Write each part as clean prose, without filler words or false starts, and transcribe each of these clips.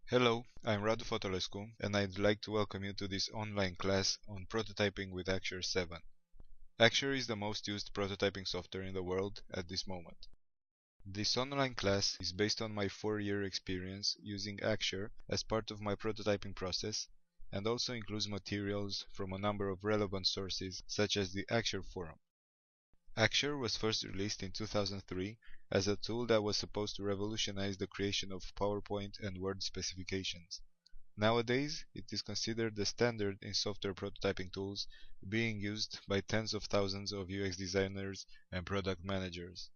Hello, I'm Radu Fotolescu, and I'd like to welcome you to this online class on prototyping with Axure 7. Axure is the most used prototyping software in the world at this moment. This online class is based on my 4-year experience using Axure as part of my prototyping process, and also includes materials from a number of relevant sources such as the Axure forum. Axure was first released in 2003 as a tool that was supposed to revolutionize the creation of PowerPoint and Word specifications. Nowadays, it is considered the standard in software prototyping tools, being used by tens of thousands of UX designers and product managers.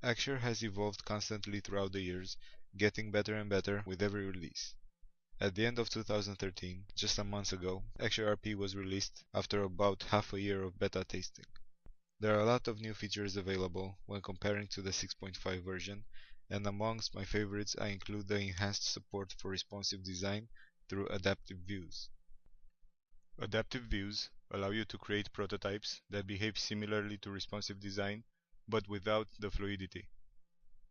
Axure has evolved constantly throughout the years, getting better and better with every release. At the end of 2013, just a month ago, Axure RP was released after about half a year of beta testing. There are a lot of new features available when comparing to the 6.5 version, and amongst my favorites I include the enhanced support for responsive design through adaptive views. Adaptive views allow you to create prototypes that behave similarly to responsive design, but without the fluidity.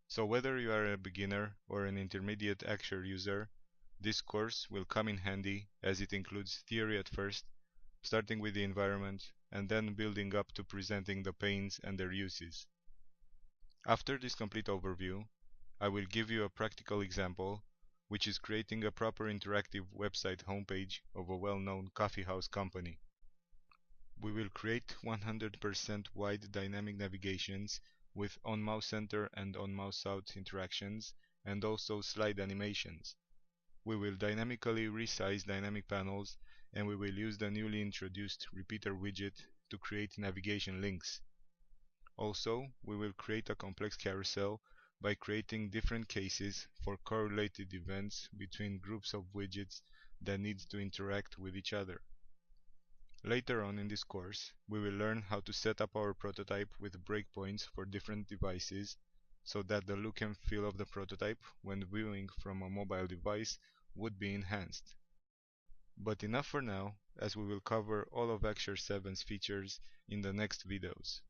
So whether you are a beginner or an intermediate Axure user, this course will come in handy as it includes theory at first, starting with the environment and then building up to presenting the panes and their uses. After this complete overview, I will give you a practical example, which is creating a proper interactive website homepage of a well-known coffeehouse company. We will create 100% wide dynamic navigations with on-mouse center and on-mouse out interactions, and also slide animations. We will dynamically resize dynamic panels, and we will use the newly introduced repeater widget to create navigation links. Also, we will create a complex carousel by creating different cases for correlated events between groups of widgets that need to interact with each other. Later on in this course, we will learn how to set up our prototype with breakpoints for different devices so that the look and feel of the prototype when viewing from a mobile device would be enhanced. But enough for now, as we will cover all of Axure 7's features in the next videos.